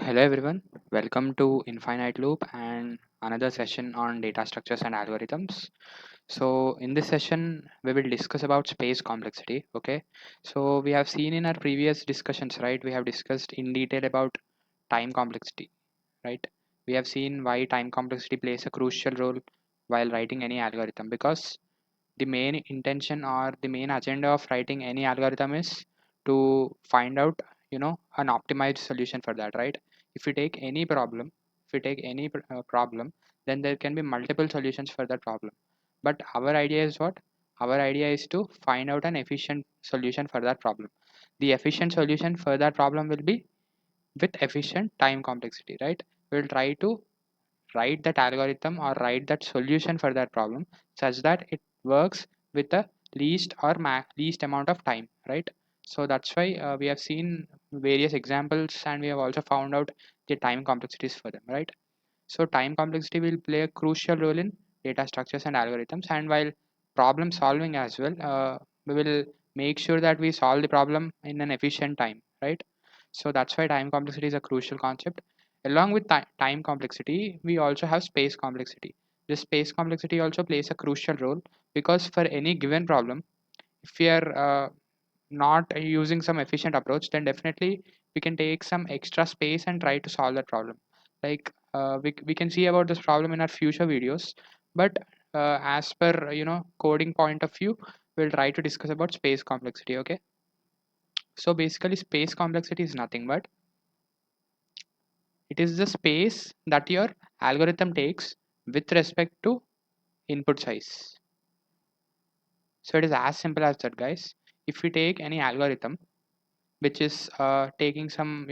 Hello everyone, welcome to Infinite Loop and another session on data structures and algorithms. So in this session, we will discuss about space complexity. Okay, so we have seen in our previous discussions, right? We have discussed in detail about time complexity, right? We have seen why time complexity plays a crucial role while writing any algorithm, because the main intention or the main agenda of writing any algorithm is to find out an optimized solution for that, right? If we take any problem, if we take any problem, then there can be multiple solutions for that problem, but our idea is what? Our idea is to find out an efficient solution for that problem. The efficient solution for that problem will be with efficient time complexity, right? We'll try to write that algorithm or write that solution for that problem such that it works with the least amount of time, right? So that's why we have seen various examples and we have also found out the time complexities for them, right? So time complexity will play a crucial role in data structures and algorithms, and while problem solving as well, we will make sure that we solve the problem in an efficient time, right? So that's why time complexity is a crucial concept. Along with time complexity, we also have space complexity. This space complexity also plays a crucial role because for any given problem, if we are not using some efficient approach, then definitely we can take some extra space and try to solve that problem. Like we can see about this problem in our future videos, but as per coding point of view, we'll try to discuss about space complexity. Okay, so basically space complexity is nothing but it is the space that your algorithm takes with respect to input size. So it is as simple as that, guys. If we take any algorithm which is taking some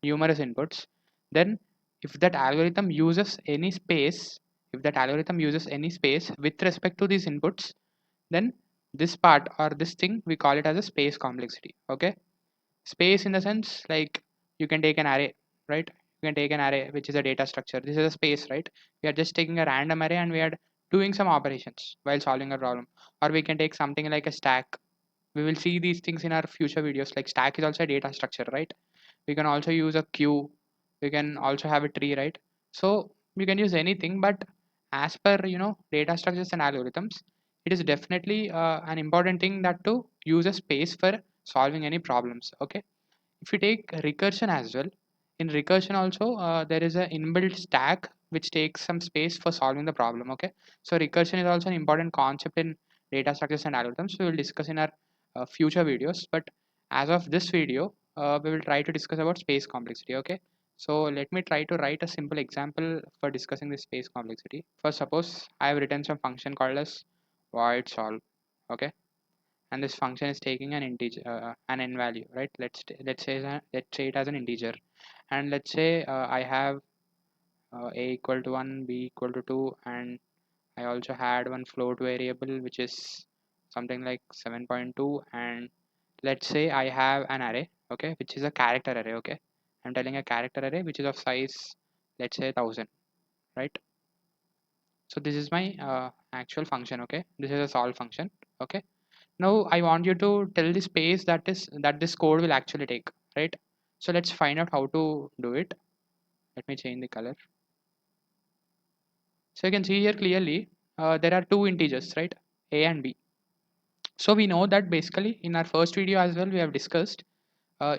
numerous inputs, then if that algorithm uses any space, if that algorithm uses any space with respect to these inputs, then this part or this thing we call it as a space complexity. Okay, space in the sense like you can take an array, right? You can take an array which is a data structure. This is a space, right? We are just taking a random array and we are doing some operations while solving a problem. Or we can take something like a stack. We will see these things in our future videos. Like stack is also a data structure, right? We can also use a queue. We can also have a tree, right? So we can use anything, but as per data structures and algorithms, it is definitely an important thing that to use a space for solving any problems. Okay, if you take recursion as well, in recursion also there is an inbuilt stack which takes some space for solving the problem. Okay, so recursion is also an important concept in data structures and algorithms. We will discuss in our future videos, but as of this video we will try to discuss about space complexity. Okay, so let me try to write a simple example for discussing this space complexity. First, suppose I have written some function called as void solve. Okay, and this function is taking an integer, an n value, right? Let's say it as an integer, and let's say I have a equal to 1, b equal to 2, and I also had one float variable which is something like 7.2, and let's say I have an array, okay, which is a character array. Okay, I'm telling a character array which is of size, let's say 1000, right? So this is my actual function. Okay, this is a solve function. Okay, now I want you to tell the space that this code will actually take, right? So let's find out how to do it. Let me change the color. So you can see here clearly there are two integers, right? A and b. So we know that basically in our first video as well we have discussed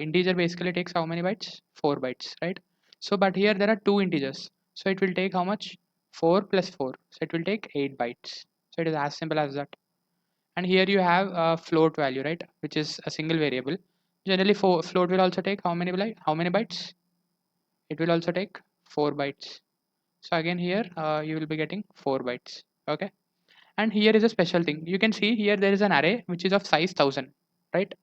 integer basically takes how many bytes? 4 bytes, right? So but here there are two integers, so it will take how much? 4 plus 4, so it will take 8 bytes. So it is as simple as that. And here you have a float value, right, which is a single variable. Generally float will also take how many bytes? It will also take 4 bytes. So again here you will be getting 4 bytes. Okay, and here is a special thing. You can see here there is an array which is of size 1000, right?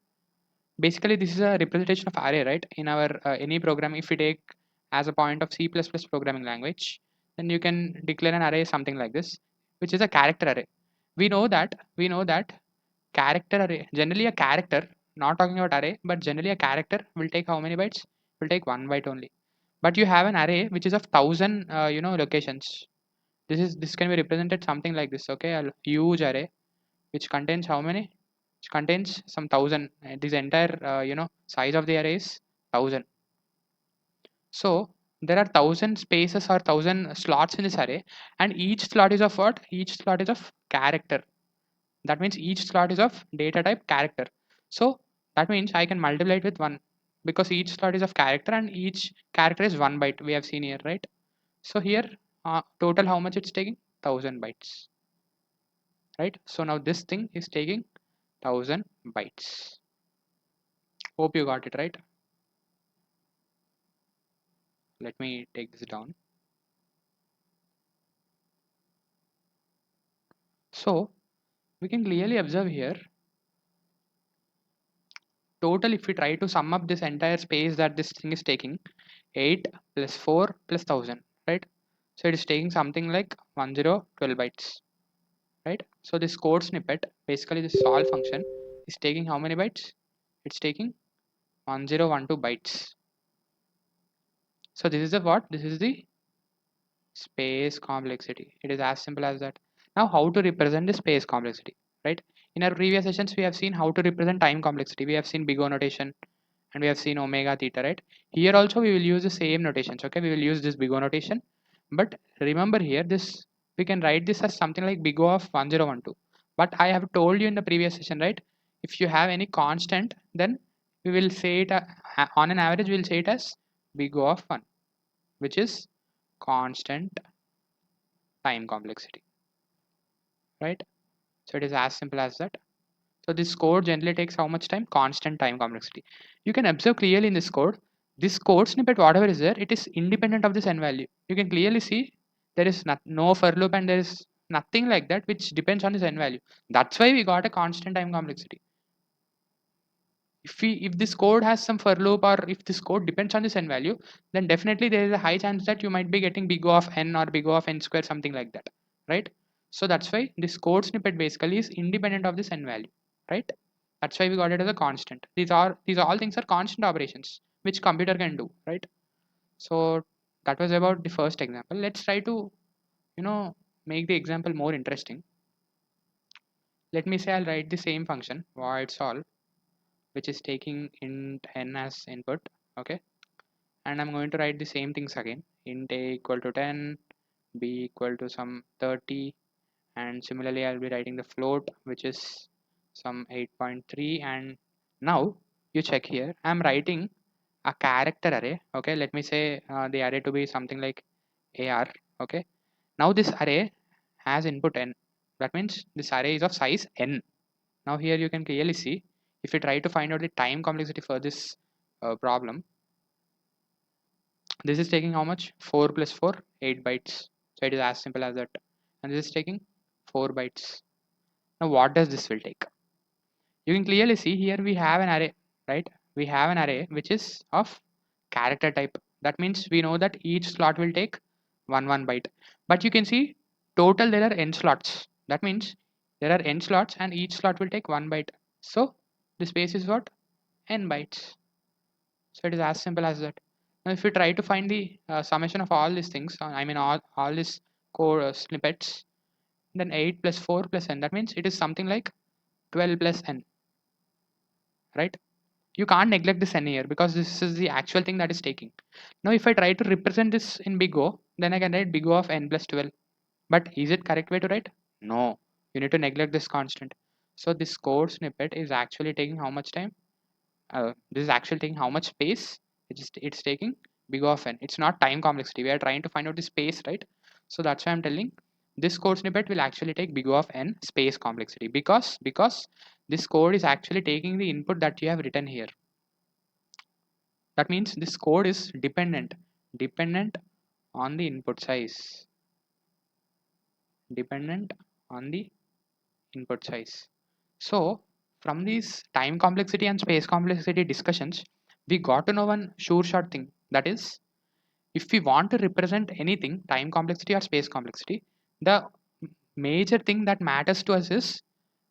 Basically this is a representation of array, right? In our any program, if we take as a point of C++ programming language, then you can declare an array something like this, which is a character array. We know that character array, generally a character, not talking about array, but generally a character will take how many bytes? Will take 1 byte only. But you have an array which is of 1000 locations. This can be represented something like this. Okay, a huge array which contains how many? Which contains some 1000. This entire size of the array is 1000. So there are 1000 spaces or 1000 slots in this array, and each slot is of what? Each slot is of character. That means each slot is of data type character. So that means I can multiply it with 1 because each slot is of character and each character is 1 byte. We have seen here, right? So here total how much it's taking? 1000 bytes, right? So now this thing is taking 1000 bytes. Hope you got it right. Let me take this down. So we can clearly observe here total, if we try to sum up this entire space that this thing is taking, 8 plus 4 plus 1000, right? So it is taking something like 1012 bytes, right? So this code snippet, basically this solve function, is taking how many bytes? It's taking 1012 bytes. So this is the what? This is the space complexity. It is as simple as that. Now how to represent the space complexity, right? In our previous sessions we have seen how to represent time complexity. We have seen big O notation and we have seen omega theta, right? Here also we will use the same notations. Okay, we will use this big O notation, but remember here this we can write this as something like big O of 1012. But I have told you in the previous session, right? If you have any constant, then we will say it on an average we will say it as big O of 1, which is constant time complexity, right? So it is as simple as that. So this code generally takes how much time? Constant time complexity. You can observe clearly in this code, this code snippet, whatever is there, it is independent of this n value. You can clearly see there is no for loop and there is nothing like that which depends on this n value. That's why we got a constant time complexity. If this code has some for loop or if this code depends on this n value, then definitely there is a high chance that you might be getting big O of n or big O of n square, something like that, right? So that's why this code snippet basically is independent of this n value, right? That's why we got it as a constant. These all things are constant operations which computer can do, right? So that was about the first example. Let's try to make the example more interesting. Let me say I'll write the same function void solve, which is taking int n as input. Okay, and I'm going to write the same things again. Int a equal to 10, b equal to some 30, and similarly I'll be writing the float which is some 8.3. And now you check here, I'm writing a character array. Okay, let me say the array to be something like AR. Okay, now this array has input n. That means this array is of size n. Now here you can clearly see, if you try to find out the time complexity for this problem, this is taking how much? 4 plus 4, 8 bytes. So it is as simple as that. And this is taking 4 bytes. Now what does this will take? You can clearly see here we have an array, right? We have an array which is of character type. That means we know that each slot will take 1 byte. But you can see total there are n slots. That means there are n slots and each slot will take 1 byte. So the space is what? N bytes. So it is as simple as that. Now if you try to find the summation of all these things, I mean all these core snippets, then 8 plus 4 plus n, that means it is something like 12 plus n, right? You can't neglect this n here because this is the actual thing that is taking. Now if I try to represent this in big O, then I can write big O of n plus 12. But is it correct way to write? No, you need to neglect this constant. So this code snippet is actually taking how much time? This is actually taking how much space? It's taking big O of n. It's not time complexity. We are trying to find out the space, right? So that's why I'm telling this code snippet will actually take big O of n space complexity because this code is actually taking the input that you have written here. That means this code is dependent on the input size, dependent on the input size. So from these time complexity and space complexity discussions, we got to know one sure shot thing, that is, if we want to represent anything, time complexity or space complexity, the major thing that matters to us is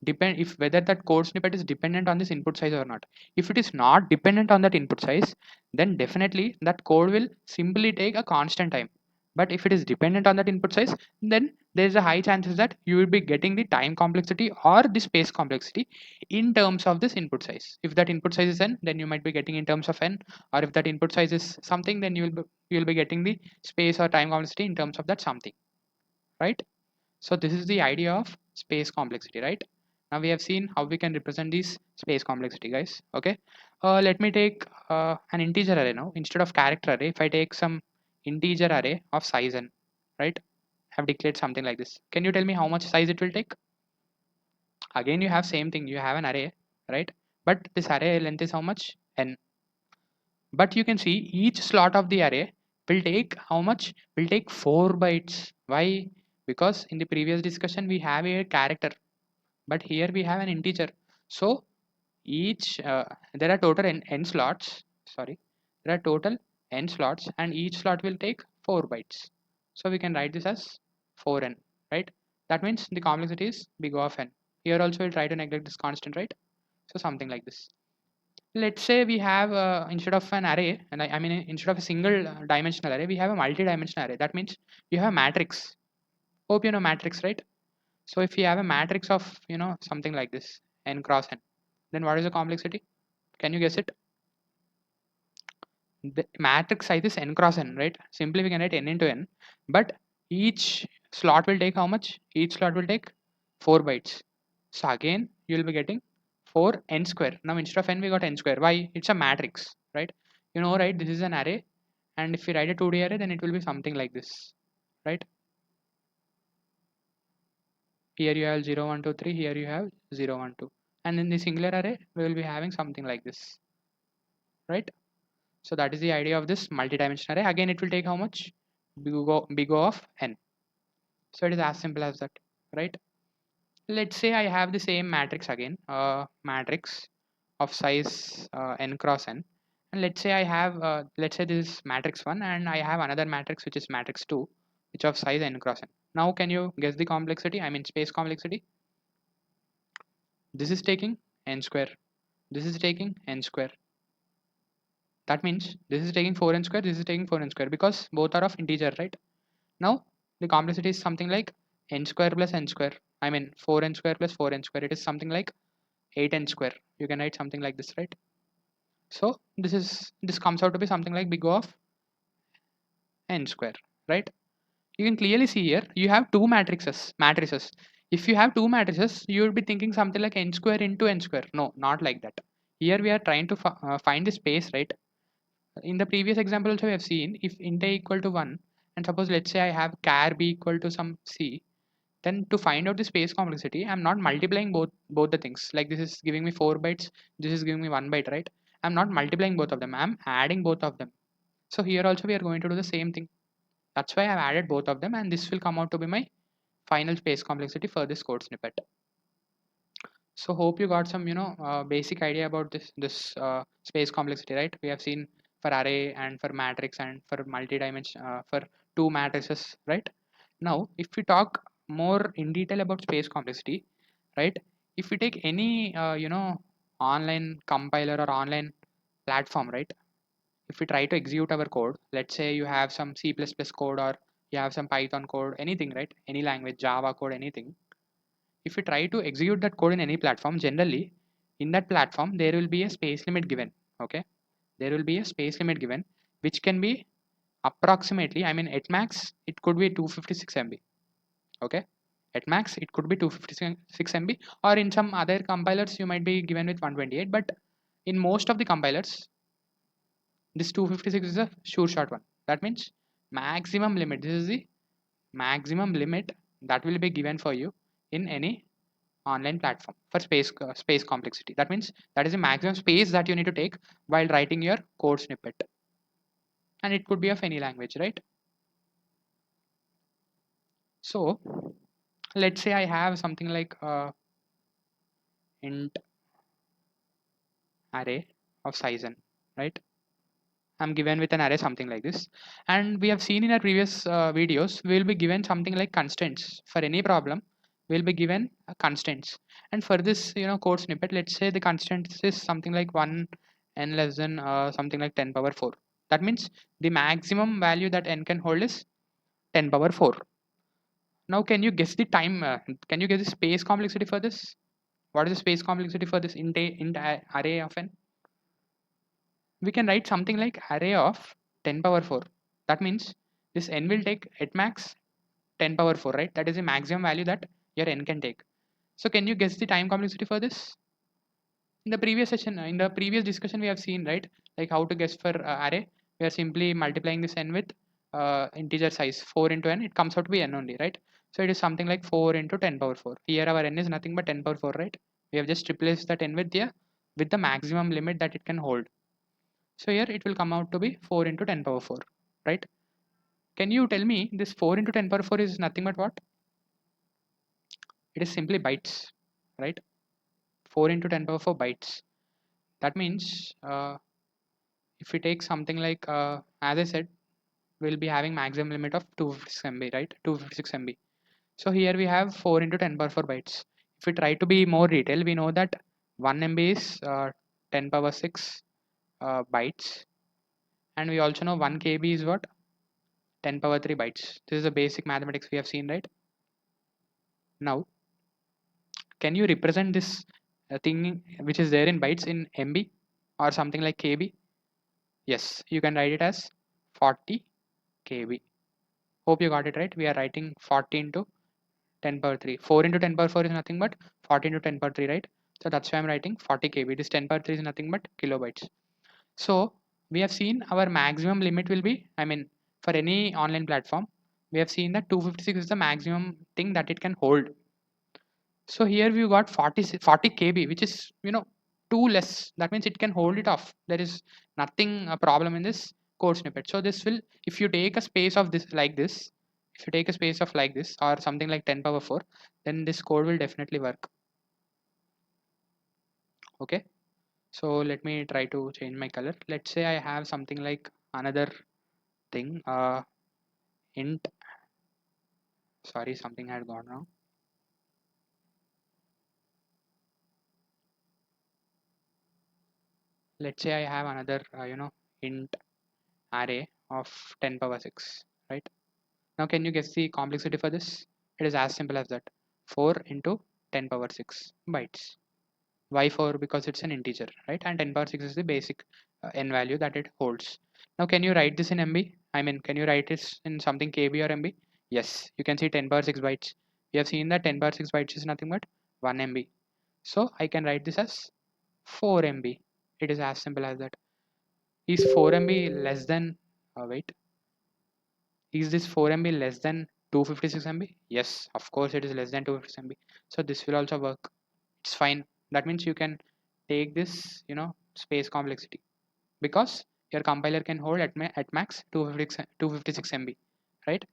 depend if whether that code snippet is dependent on this input size or not. If it is not dependent on that input size, then definitely that code will simply take a constant time. But if it is dependent on that input size, then there's a high chances that you will be getting the time complexity or the space complexity in terms of this input size. If that input size is n, then you might be getting in terms of n, or if that input size is something, then you will be getting the space or time complexity in terms of that something, right? So this is the idea of space complexity, right? Now we have seen how we can represent this space complexity, guys. Okay, let me take an integer array now instead of character array. If I take some integer array of size n, right? Have declared something like this. Can you tell me how much size it will take? Again, you have same thing. You have an array, right? But this array length is how much? N. But you can see each slot of the array will take how much? Will take 4 bytes. Why? Because in the previous discussion we have a character, but here we have an integer. So each there are total n slots. Sorry, there are total n slots, and each slot will take 4 bytes. So we can write this as 4n, right? That means the complexity is big O of n. Here also we'll try to neglect this constant, right? So something like this. Let's say we have instead of an array, and I mean instead of a single dimensional array, we have a multi-dimensional array. That means you have a matrix. Hope you know matrix, right? So if you have a matrix of something like this, n cross n, then what is the complexity? Can you guess it? The matrix size is n cross n, right? Simply we can write n into n, but each slot will take how much? Each slot will take 4 bytes. So again, you will be getting 4 n square. Now instead of n, we got n square. Why? It's a matrix, right? Right? This is an array, and if we write a 2D array, then it will be something like this, right? Here you have 0, 1, 2, 3. Here you have 0, 1, 2. And in the singular array, we will be having something like this, right? So that is the idea of this multi-dimensional array. Again, it will take how much? Big O of n. So it is as simple as that, right? Let's say I have the same matrix again, matrix of size n cross n. And let's say I have, let's say this is matrix 1, and I have another matrix which is matrix 2, which of size n cross n. Now can you guess the complexity? I mean space complexity. This is taking n square. This is taking n square. That means this is taking 4n square, this is taking 4n square, because both are of integer, right? Now the complexity is something like n square plus n square. I mean 4n square plus 4n square. It is something like 8n square. You can write something like this, right? So this comes out to be something like big O of n square, right? You can clearly see here you have two matrices. If you have two matrices, you would be thinking something like n square into n square. No, not like that. Here we are trying to find the space, right? In the previous example also we have seen, if int a equal to 1, and suppose let's say I have char b equal to some c, then to find out the space complexity, I'm not multiplying both the things. Like this is giving me 4 bytes, this is giving me 1 byte, right? I'm not multiplying both of them, I'm adding both of them. So here also we are going to do the same thing. That's why I've added both of them, and this will come out to be my final space complexity for this code snippet. So hope you got some basic idea about this space complexity, right? We have seen for array and for matrix and for multi-dimension for two matrices, right? Now if we talk more in detail about space complexity, right? If we take any online compiler or online platform, right? If we try to execute our code, let's say you have some C++ code, or you have some Python code, anything, right? Any language, Java code, anything. If you try to execute that code in any platform, generally in that platform there will be a space limit given. Okay, there will be a space limit given, which can be approximately, I mean at max it could be 256 MB. Okay, at max it could be 256 MB, or in some other compilers you might be given with 128, but in most of the compilers this 256 is a sure shot one. That means maximum limit, this is the maximum limit that will be given for you in any online platform for space complexity. That means that is the maximum space that you need to take while writing your code snippet, and it could be of any language, right? So let's say I have something like int array of size n, right? I'm given with an array something like this, and we have seen in our previous videos we will be given something like constants for any problem. We'll be given constants, and for this code snippet, let's say the constants is something like 1 n less than something like 10 power 4. That means the maximum value that n can hold is 10 power 4. Now, can you guess the time? Can you guess the space complexity for this? What is the space complexity for this array of n? We can write something like array of 10 power 4. That means this n will take at max 10 power 4, right? That is the maximum value that your n can take. So can you guess the time complexity for this? In the previous session, in the previous discussion, we have seen, right, like how to guess for array. We are simply multiplying this n with integer size 4 into n. It comes out to be n only, right? So it is something like 4 into 10 power 4. Here our n is nothing but 10 power 4, right? We have just replaced that n with the maximum limit that it can hold. So here it will come out to be 4 into 10 power 4, right? Can you tell me this 4 into 10 power 4 is nothing but what? It is simply bytes, right? 4 into 10 power 4 bytes. That means if we take something like, as I said, we'll be having maximum limit of 256 MB, right? 256 MB. So here we have 4 into 10 power 4 bytes. If we try to be more detailed, we know that 1 MB is 10 power 6 bytes. And we also know 1 KB is what? 10 power 3 bytes. This is the basic mathematics we have seen, right? Now, can you represent this thing which is there in bytes in MB or something like KB? Yes, you can write it as 40 KB. Hope you got it right. We are writing 40 into 10 power 3. 4 into 10 power 4 is nothing but 40 into 10 power 3, right? So that's why I'm writing 40 KB. This 10 power 3 is nothing but kilobytes. So we have seen our maximum limit will be, I mean, for any online platform, we have seen that 256 is the maximum thing that it can hold. So here we got 40 KB, which is, too less. That means it can hold it off. There is nothing a problem in this code snippet. So this will, if you take a space of this like this, if you take a space of like this or something like 10 power 4, then this code will definitely work. Okay. So let me try to change my color. Let's say I have something like another thing, int, sorry, something had gone wrong. Let's say I have another, int array of 10 power 6, right? Now can you guess the complexity for this? It is as simple as that. 4 into 10 power 6 bytes. Why 4? Because it's an integer, right? And 10 power 6 is the basic n value that it holds. Now can you write this in MB? I mean, can you write this in something KB or MB? Yes, you can see 10 power 6 bytes. We have seen that 10 power 6 bytes is nothing but 1 MB. So I can write this as 4 MB. It is as simple as that. Is 4 MB less than, wait, is this 4 MB less than 256 MB? Yes, of course it is less than 256 MB. So this will also work. It's fine. That means you can take this, space complexity because your compiler can hold at max 256 MB, right?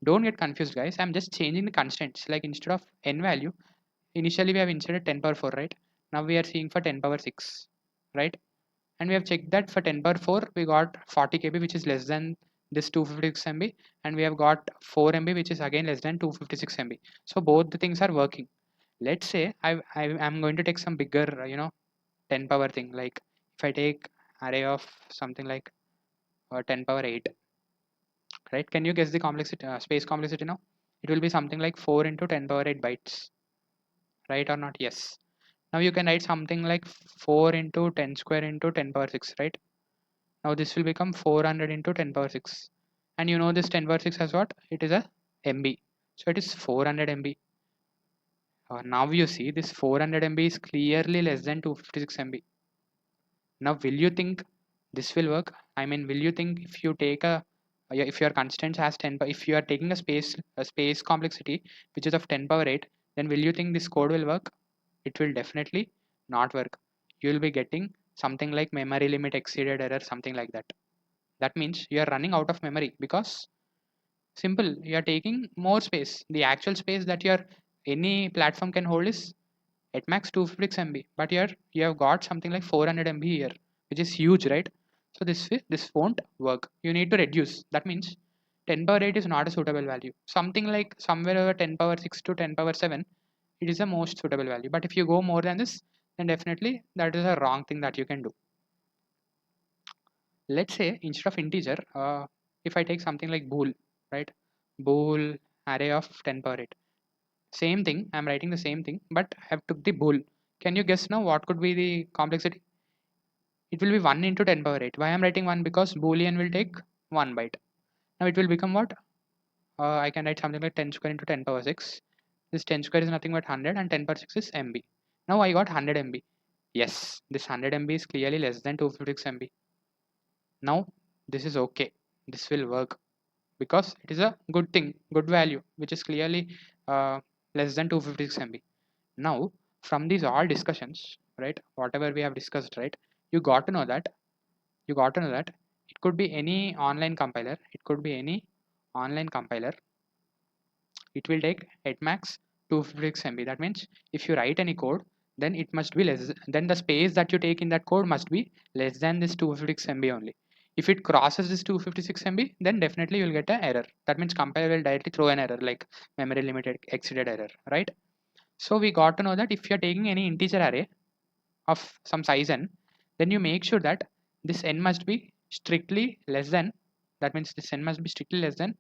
Don't get confused, guys. I'm just changing the constants. Like instead of n value, initially we have inserted 10 power 4, right? Now we are seeing for 10 power 6, right? And we have checked that for 10 power 4 we got 40 KB, which is less than this 256 MB, and we have got 4 MB, which is again less than 256 MB. So both the things are working. Let's say I'm going to take some bigger 10 power thing, like if I take array of something like 10 power 8, right? Can you guess the complexity, space complexity now? It will be something like 4 into 10 power 8 bytes, right or not? Yes. Now you can write something like 4 into 10 square into 10 power 6, right? Now this will become 400 into 10 power 6. And you know this 10 power 6 has what? It is a MB. So it is 400 MB. Now you see this 400 MB is clearly less than 256 MB. Now will you think this will work? I mean, will you think if you take if your constraint has 10, if you are taking a space complexity which is of 10 power 8, then will you think this code will work? It will definitely not work. You will be getting something like memory limit exceeded error, something like that. That means you are running out of memory because simple, you are taking more space. The actual space that your any platform can hold is at max 256 MB, but here you have got something like 400 MB here, which is huge, right? So this won't work. You need to reduce. That means 10 power 8 is not a suitable value. Something like somewhere over 10 power 6 to 10 power 7, it is the most suitable value. But if you go more than this, then definitely that is a wrong thing that you can do. Let's say instead of integer, if I take something like bool, right? Bool array of 10 power 8. Same thing, I'm writing the same thing, but I have took the bool. Can you guess now what could be the complexity? It will be 1 into 10 power 8. Why I'm writing 1? Because boolean will take 1 byte. Now it will become what? I can write something like 10 square into 10 power 6. This 10 square is nothing but 100 and 10 power 6 is MB. Now I got 100 MB. Yes, this 100 MB is clearly less than 256 MB. Now this is okay. This will work because it is a good thing, good value, which is clearly uh, less than 256 MB. Now from these all discussions, right, whatever we have discussed, right, you got to know that it could be any online compiler. It could be any online compiler. It will take at max 256 MB. That means if you write any code, then it must be less, then the space that you take in that code must be less than this 256 MB only. If it crosses this 256 MB, then definitely you'll get an error. That means compiler will directly throw an error like memory limited exceeded error, right? So we got to know that if you're taking any integer array of some size n, then you make sure that this n must be strictly less than, that means this n must be strictly less than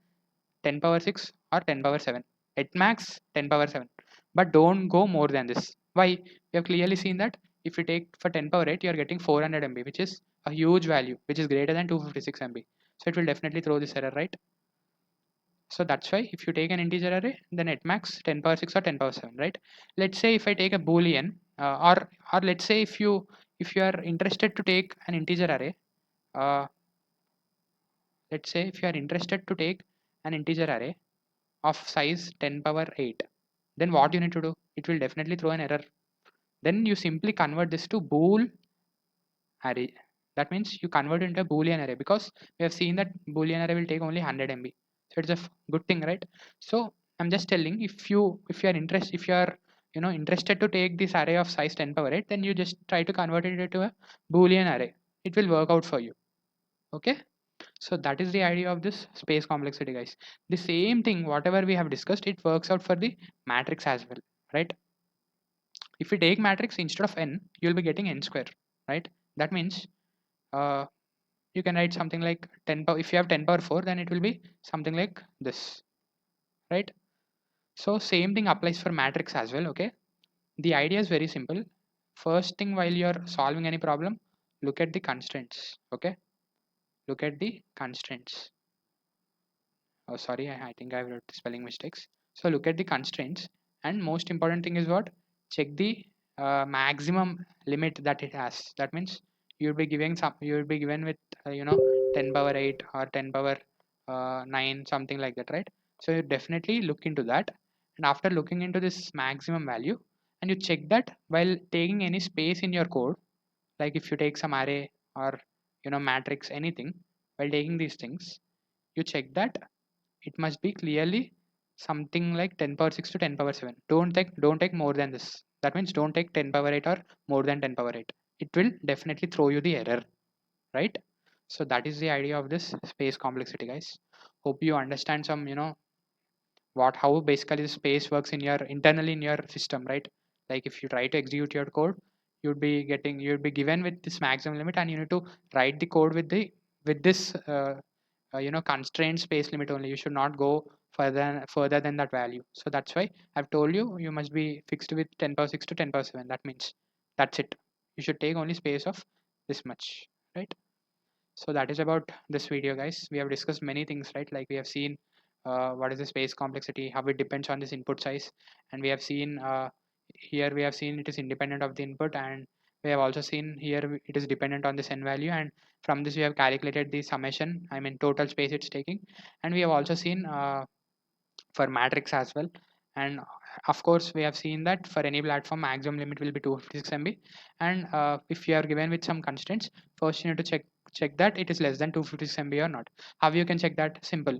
10 power 6 or 10 power 7. At max 10 power 7. But don't go more than this. Why? We have clearly seen that if you take for 10 power 8, you are getting 400 MB, which is a huge value, which is greater than 256 MB. So it will definitely throw this error, right? So that's why if you take an integer array, then at max 10 power 6 or 10 power 7, right? Let's say if I take a boolean, or let's say if you are interested to take an integer array, uh, let's say if you are interested to take an integer array of size 10 power 8, then what you need to do? It will definitely throw an error. Then you simply convert this to bool array. That means you convert into a boolean array, because we have seen that boolean array will take only 100 MB. So it's a good thing, right? So I'm just telling, if you are interested, if you are interested to take this array of size 10 power 8, then you just try to convert it into a boolean array. It will work out for you. Okay, so that is the idea of this space complexity, guys. The same thing, whatever we have discussed, it works out for the matrix as well, right? If you take matrix, instead of n, you'll be getting n square, right? That means uh, you can write something like 10 power, if you have 10 power 4, then it will be something like this, right? So same thing applies for matrix as well. Okay, the idea is very simple. First thing, while you're solving any problem, look at the constraints. Okay, look at the constraints. Oh, sorry, I think I've wrote spelling mistakes. So look at the constraints, and most important thing is what? Check the maximum limit that it has. That means you'll be given with 10 power 8 or 10 power 9, something like that, right? So you definitely look into that, and after looking into this maximum value, and you check that while taking any space in your code, like if you take some array or matrix, anything, while taking these things, you check that it must be clearly something like 10 power 6 to 10 power 7. Don't take more than this. That means don't take 10 power 8 or more than 10 power 8. It will definitely throw you the error, right? So that is the idea of this space complexity, guys. Hope you understand some how basically the space works in your internally in your system, right? Like if you try to execute your code, you'd be given with this maximum limit, and you need to write the code with this constrained space limit only. You should not go further than that value. So that's why I've told you, you must be fixed with 10 power 6 to 10 power 7. That means that's it. You should take only space of this much, right? So that is about this video, guys. We have discussed many things, right? Like we have seen what is the space complexity, how it depends on this input size, and we have seen here we have seen it is independent of the input, and we have also seen here it is dependent on this n value, and from this we have calculated the summation, I mean total space it's taking, and we have also seen for matrix as well. And of course we have seen that for any platform maximum limit will be 256 MB, and if you are given with some constraints, first you need to check that it is less than 256 MB or not. How you can check that? Simple.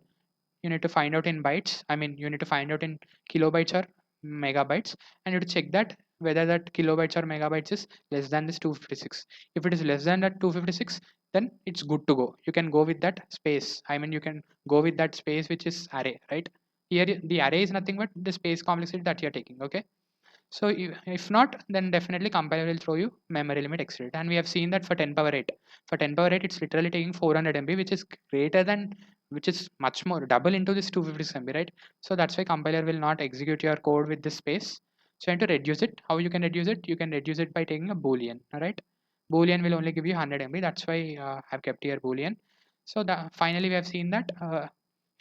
You need to find out in bytes, I mean you need to find out in kilobytes or megabytes, and you need to check that whether that kilobytes or megabytes is less than this 256. If it is less than that 256, then it's good to go. You can go with that space, I mean you can go with that space which is array, right? Here the array is nothing but the space complexity that you're taking. Okay, so if not, then definitely compiler will throw you memory limit exceeded. And we have seen that for 10 power 8, for 10 power 8 it's literally taking 400 MB, which is greater than which is much more double into this 256 MB, right? So that's why compiler will not execute your code with this space. So you have to reduce it. How you can reduce it? You can reduce it by taking a boolean. All right, boolean will only give you 100 MB. That's why I've kept here boolean. So that finally we have seen that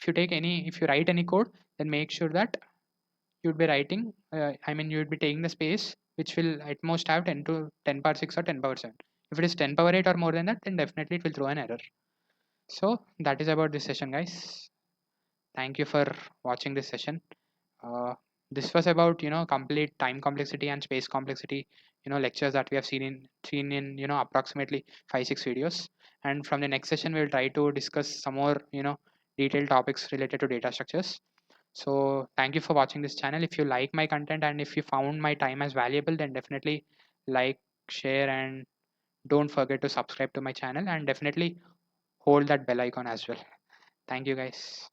if you write any code, then make sure that you'd be writing. You'd be taking the space which will at most have 10 to 10 power 6 or 10 power 7. If it is 10 power 8 or more than that, then definitely it will throw an error. So that is about this session, guys. Thank you for watching this session. uh, this was about complete time complexity and space complexity, lectures that we have seen in approximately 5-6 videos. And from the next session we will try to discuss some more detailed topics related to data structures. So thank you for watching this channel. If you like my content and if you found my time as valuable, then definitely like, share, and don't forget to subscribe to my channel, and definitely hold that bell icon as well. Thank you, guys.